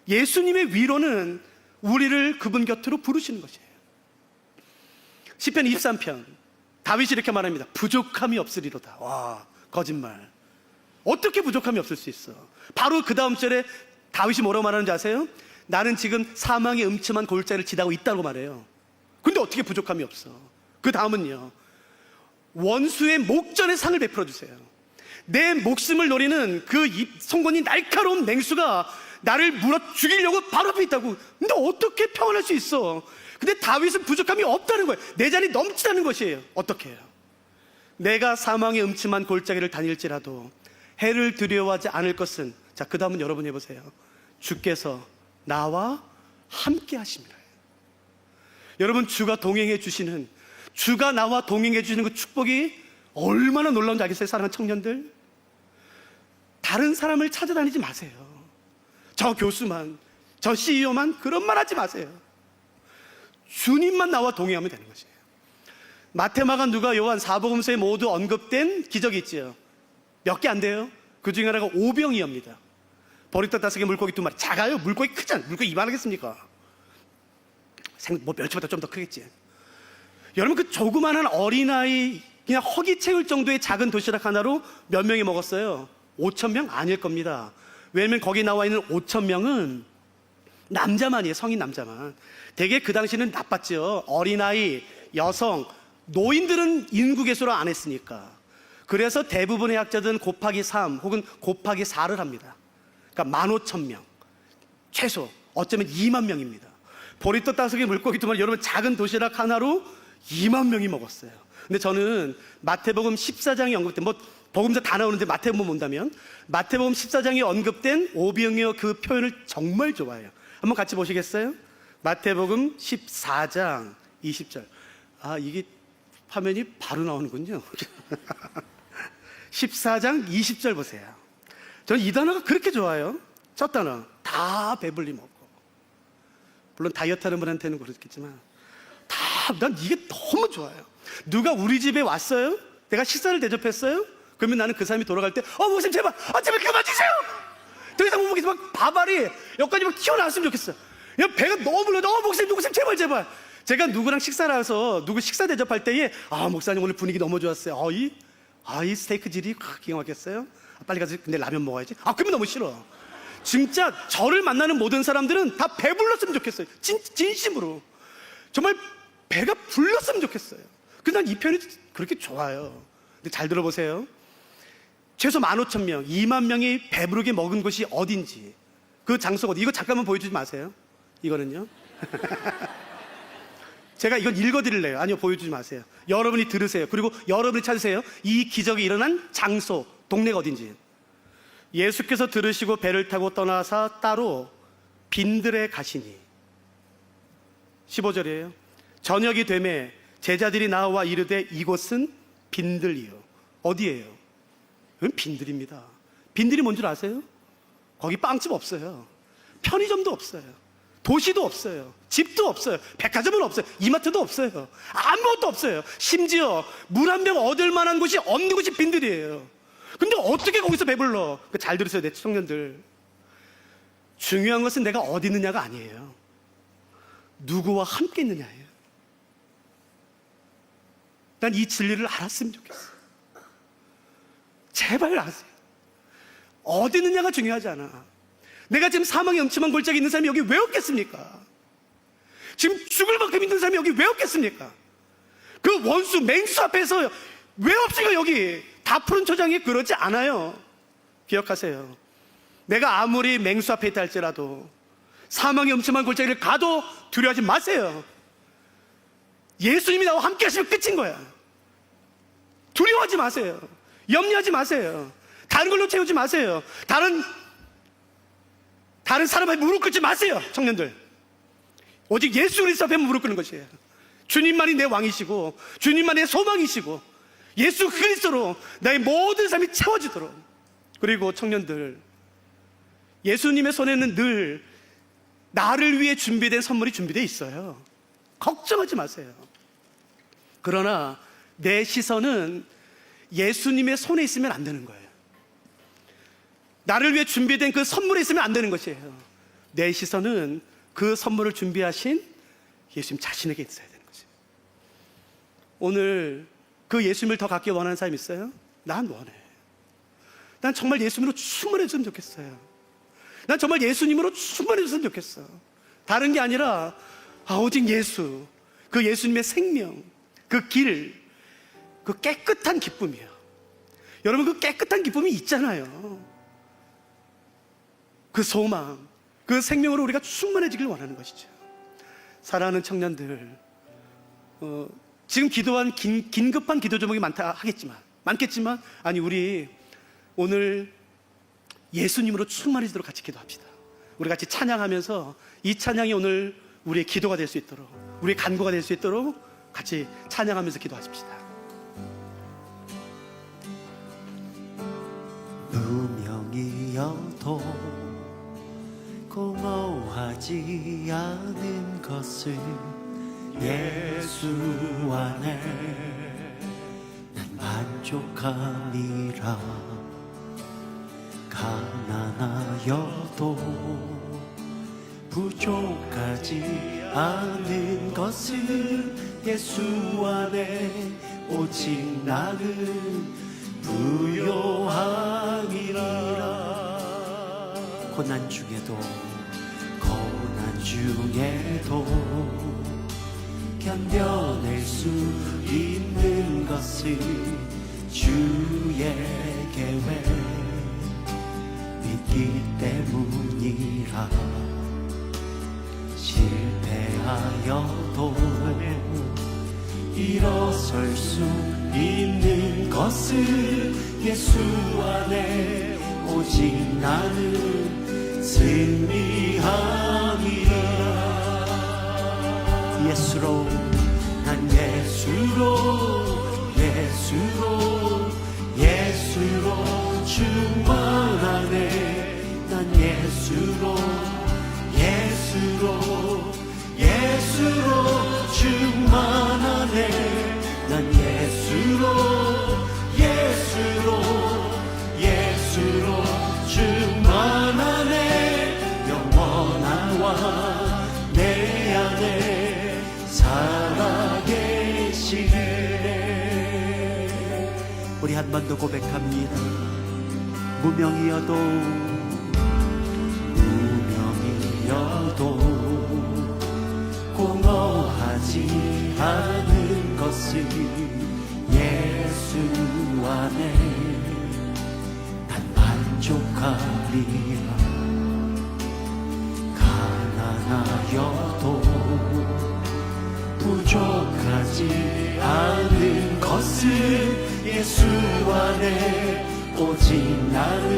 예수님의 위로는 우리를 그분 곁으로 부르시는 것이에요. 시편 23편 다윗이 이렇게 말합니다. 부족함이 없으리로다. 와, 거짓말. 어떻게 부족함이 없을 수 있어? 바로 그 다음 절에 다윗이 뭐라고 말하는지 아세요? 나는 지금 사망의 음침한 골짜기를 지나고 있다고 말해요. 근데 어떻게 부족함이 없어? 그 다음은요, 원수의 목전에 상을 베풀어 주세요. 내 목숨을 노리는 그 송곳니 날카로운 맹수가 나를 물어 죽이려고 바로 앞에 있다고. 근데 어떻게 평안할 수 있어? 근데 다윗은 부족함이 없다는 거예요. 내 잔이 넘치다는 것이에요. 어떻게 해요? 내가 사망의 음침한 골짜기를 다닐지라도 해를 두려워하지 않을 것은, 자, 그 다음은 여러분 해보세요. 주께서 나와 함께 하심이라. 여러분, 주가 동행해 주시는, 주가 나와 동행해 주시는 그 축복이 얼마나 놀라운지 알겠어요? 사랑하는 청년들, 다른 사람을 찾아다니지 마세요. 저 교수만, 저 CEO만 그런 말 하지 마세요. 주님만 나와 동행하면 되는 것이에요. 마태마가 누가 요한 사복음서에 모두 언급된 기적이 있지요. 몇 개 안 돼요. 그 중에 하나가 오병이어입니다. 버리떡 5개, 물고기 2마리. 작아요. 물고기 크잖아요. 물고기 이만하겠습니까? 멸치보다 좀 더 크겠지. 여러분, 그 조그마한 어린아이 그냥 허기 채울 정도의 작은 도시락 하나로 몇 명이 먹었어요? 5,000명? 아닐 겁니다. 왜냐면 거기 나와 있는 5,000명은 남자만이에요. 성인 남자만. 되게 그 당시는 나빴죠. 어린아이, 여성, 노인들은 인구 개수를 안 했으니까. 그래서 대부분의 학자들은 곱하기 3 혹은 곱하기 4를 합니다. 그러니까 15,000명. 최소 어쩌면 2만 명입니다. 보리또 5개 물고기 2마리, 여러분 작은 도시락 하나로 2만 명이 먹었어요. 근데 저는 마태복음 14장이 언급된, 뭐 복음서 다 나오는데 마태복음 본다면 마태복음 14장이 언급된 오병이어 그 표현을 정말 좋아해요. 한번 같이 보시겠어요? 마태복음 14장 20절. 아, 이게 화면이 바로 나오는군요. 14장 20절 보세요. 저는 이 단어가 그렇게 좋아요. 첫 단어, 다 배불리 먹고. 물론 다이어트 하는 분한테는 그렇겠지만 난 이게 너무 좋아요. 누가 우리 집에 왔어요? 내가 식사를 대접했어요? 그러면 나는 그 사람이 돌아갈 때 목사님 제발 제발 그만 주세요. 더 이상 못 먹겠어. 막 밥알이 여기까지 막 튀어나왔으면 좋겠어. 배가 너무 불러. 목사님 제발. 제가 누구랑 식사를 해서 누구 식사 대접할 때에 목사님 오늘 분위기 너무 좋았어요. 이 스테이크 질이 기가 막혔어요. 빨리 가서 근데 라면 먹어야지. 그러면 너무 싫어. 진짜 저를 만나는 모든 사람들은 다 배불렀으면 좋겠어요. 진심으로. 정말 배가 불렀으면 좋겠어요. 근데 난 이 표현이 그렇게 좋아요. 근데 잘 들어보세요. 최소 15,000명, 2만 명이 배부르게 먹은 곳이 어딘지, 그 장소가 어디, 이거 잠깐만 보여주지 마세요. 이거는요. 제가 이건 읽어드릴래요. 아니요, 보여주지 마세요. 여러분이 들으세요. 그리고 여러분이 찾으세요. 이 기적이 일어난 장소, 동네가 어딘지. 예수께서 들으시고 배를 타고 떠나사 따로 빈들에 가시니. 15절이에요. 저녁이 되매 제자들이 나와 이르되 이곳은 빈들이요. 어디예요? 여긴 빈들입니다. 빈들이 뭔 줄 아세요? 거기 빵집 없어요. 편의점도 없어요. 도시도 없어요. 집도 없어요. 백화점은 없어요. 이마트도 없어요. 아무것도 없어요. 심지어 물 한 병 얻을 만한 곳이 없는 곳이 빈들이에요. 근데 어떻게 거기서 배불러? 잘 들으세요, 내 청년들. 중요한 것은 내가 어디 있느냐가 아니에요. 누구와 함께 있느냐예요. 난 이 진리를 알았으면 좋겠어요. 제발 아세요. 어디 있느냐가 중요하지 않아. 내가 지금 사망의 음침한 골짜기 있는 사람이 여기 왜 없겠습니까? 지금 죽을 만큼 있는 사람이 여기 왜 없겠습니까? 그 원수, 맹수 앞에서 왜 없어요, 여기? 다 푸른 초장이 그러지 않아요. 기억하세요. 내가 아무리 맹수 앞에 있다 할지라도 사망의 음침한 골짜기를 가도 두려워하지 마세요. 예수님이 나와 함께 하시면 끝인 거야. 두려워하지 마세요. 염려하지 마세요. 다른 걸로 채우지 마세요. 다른 사람에 무릎 꿇지 마세요. 청년들, 오직 예수 그리스도 앞에 무릎 꿇는 것이에요. 주님만이 내 왕이시고 주님만이 내 소망이시고 예수 그리스도로 나의 모든 삶이 채워지도록. 그리고 청년들, 예수님의 손에는 늘 나를 위해 준비된 선물이 준비되어 있어요. 걱정하지 마세요. 그러나 내 시선은 예수님의 손에 있으면 안 되는 거예요. 나를 위해 준비된 그 선물에 있으면 안 되는 것이에요. 내 시선은 그 선물을 준비하신 예수님 자신에게 있어야 되는 거죠. 오늘 그 예수님을 더 갖기 원하는 사람 있어요? 난 원해. 난 정말 예수님으로 충만해졌으면 좋겠어요. 난 정말 예수님으로 충만해졌으면 좋겠어. 다른 게 아니라 오직 예수, 그 예수님의 생명, 그 길, 그 깨끗한 기쁨이에요. 여러분, 그 깨끗한 기쁨이 있잖아요. 그 소망, 그 생명으로 우리가 충만해지길 원하는 것이죠. 사랑하는 청년들, 지금 기도한 긴급한 기도 제목이 많겠지만 아니, 우리 오늘 예수님으로 충만해지도록 같이 기도합시다. 우리 같이 찬양하면서 이 찬양이 오늘 우리의 기도가 될 수 있도록, 우리의 간구가 될 수 있도록 같이 찬양하면서 기도하십시다. 무명이어도 공허하지 않은 것을 예수 안에 난 만족함이라. 가난하여도 부족하지 않은 것을 예수 안에 오직 나는 부요함이라. 고난 중에도 견뎌낼 수 있는 것은 주의 계획 믿기 때문이라. 실패하여도 일어설 수 있는 것은 예수 안에 오직 나는 승리함이라. 예수로 난 예수로 충만하네. 난 예수로 충만하네. 난 예수로 충만하네. 영원한 왕 내 안에 살아계시네. 우리 한 번 더 고백합니다. 무명이어도 공허하지 않은 것은 예수 안에 난 만족하리라. 가난하여도 부족하지 않은 것은 예수 안에 오직 나는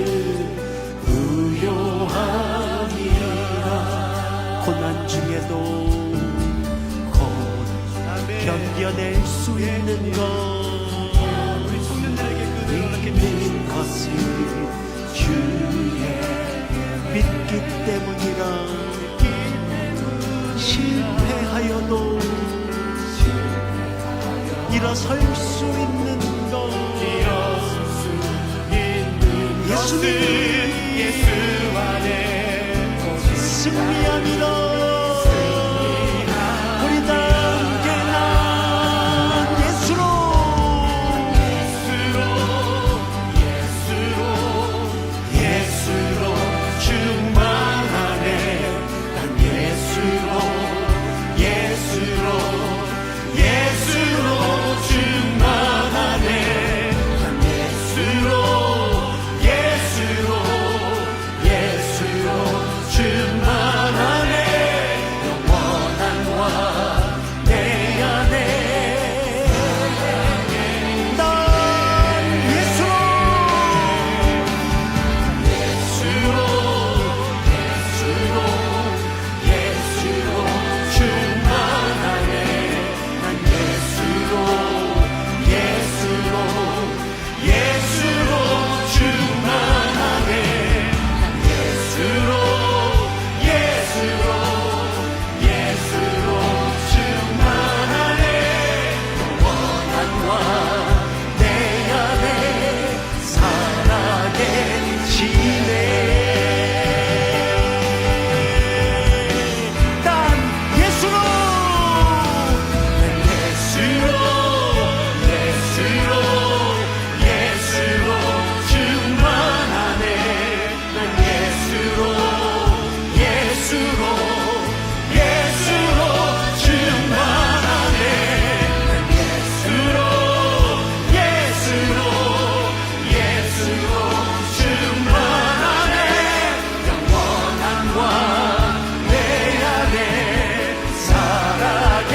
부요함이라. 고난 중에도 견뎌낼 수 있는 것, 우리 청년들에게 그 놀랍게 있는 것은 주의 믿기 때문이라. 실패하여도 일어설 수 있는 것, 예수님 예수 안에 승리함이라. 우리 함께 난 예수로 충만하네. 난 예수로 충만하네. 난 예수로 충만하네. 영원한 왕 내 안에 난 예수로 충만하네. 난 예수로 충만하네. 충만하네. 영원한 왕 내 안에 살아계시네. 난 예수로 충만하네. 난 예수로 충만하네. 난 예수로 충만하네. 영원한 왕 내 안에 살아계시네. 난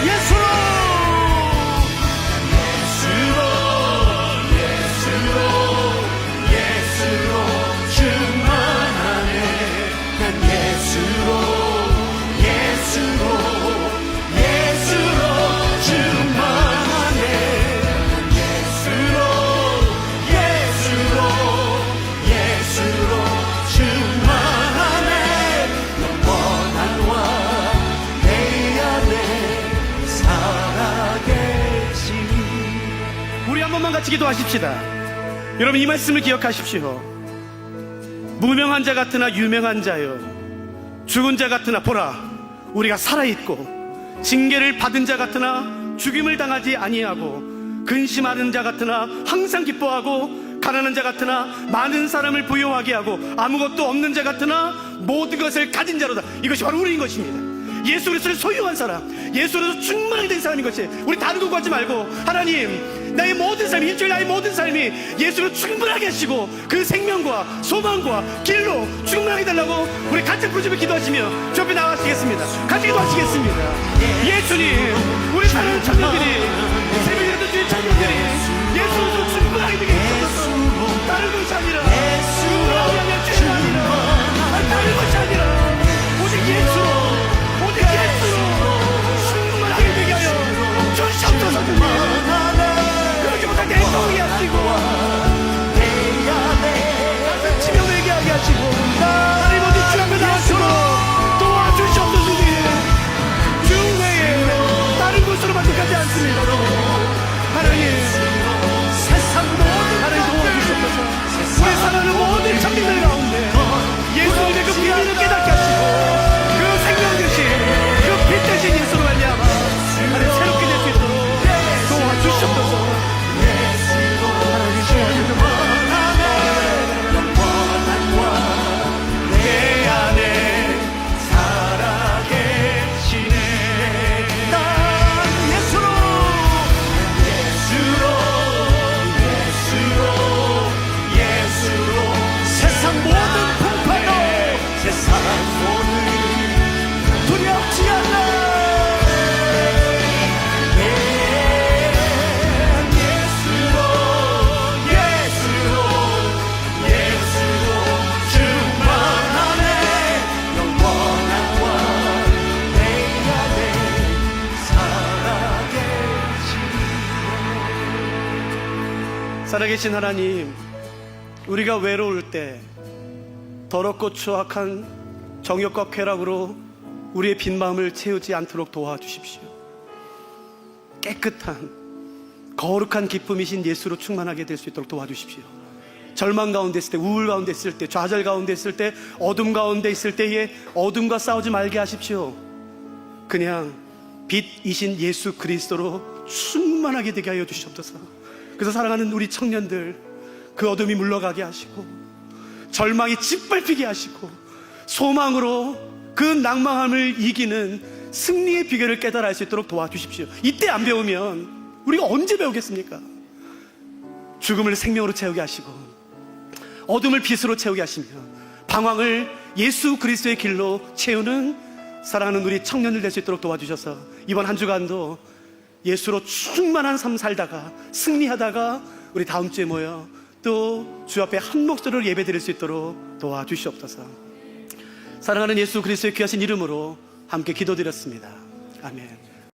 예수로 충만하네. 난 예수로 충만하네. 난 예수로 충만하네. 영원한 왕 내 안에 살아계시니. 우리 한 번만 같이 기도하십시다. 여러분, 이 말씀을 기억하십시오. 무명한 자 같으나 유명한 자여, 죽은 자 같으나 보라 우리가 살아있고, 징계를 받은 자 같으나 죽임을 당하지 아니하고, 근심하는 자 같으나 항상 기뻐하고, 가난한 자 같으나 많은 사람을 부유하게 하고, 아무것도 없는 자 같으나 모든 것을 가진 자로다. 이것이 바로 우리인 것입니다. 예수 그리스도를 소유한 사람, 예수 그리스도 충만하게 된 사람인 것이, 우리 다른 거 구하지 말고 하나님 나의 모든 삶, 일주일 나의 모든 삶이 예수로 충분하게 하시고 그 생명과 소망과 길로 충분하게 달라고 우리 같이 부르짖어 기도하시며 주 앞에 나가시겠습니다. 같이 기도하시겠습니다. 예수님, 우리 사랑하는 청년들이, 새벽이라도 주의 청년들이 예수로 충분하게 되게 해주셔서 다른 것이 아니라 우리가 주의 아니라 다른 것이 아니라 오직 예수로, 오직 예수로 충분하게 되게 하여 주시옵소서. 그러지 못할 때 행동하게 하시고 치며 회개하게 하시고 하나님 어디 주 앞에 나와주고 도와주시옵소서. 주 외에 다른 곳으로 만족하지 않습니다. 하나님, 세상 모든 하나님 도와주시옵소서. 우리 사랑하는 모든 청년들 가운데 예수님의 그 비밀을 깨닫게 하시고 그 생명 대신, 그 빛 대신 예수로 말미암아 하나님 새롭게 될 수 있도록 도와주시옵소서. 내 안에 살아계시네. 난 예수로, 예수로 세상 모든 풍파도, 세상 모든 두렵지 않아. 살아계신 하나님, 우리가 외로울 때 더럽고 추악한 정욕과 쾌락으로 우리의 빈 마음을 채우지 않도록 도와주십시오. 깨끗한 거룩한 기쁨이신 예수로 충만하게 될 수 있도록 도와주십시오. 절망 가운데 있을 때, 우울 가운데 있을 때, 좌절 가운데 있을 때, 어둠 가운데 있을 때에 어둠과 싸우지 말게 하십시오. 그냥 빛이신 예수 그리스도로 충만하게 되게 하여 주시옵소서. 그래서 사랑하는 우리 청년들, 그 어둠이 물러가게 하시고 절망이 짓밟히게 하시고 소망으로 그 낭망함을 이기는 승리의 비결을 깨달아 알 수 있도록 도와주십시오. 이때 안 배우면 우리가 언제 배우겠습니까? 죽음을 생명으로 채우게 하시고 어둠을 빛으로 채우게 하시며 방황을 예수 그리스도의 길로 채우는 사랑하는 우리 청년들 될 수 있도록 도와주셔서 이번 한 주간도 예수로 충만한 삶 살다가 승리하다가 우리 다음 주에 모여 또 주 앞에 한 목소리로 예배 드릴 수 있도록 도와주시옵소서. 사랑하는 예수 그리스도의 귀하신 이름으로 함께 기도드렸습니다. 아멘.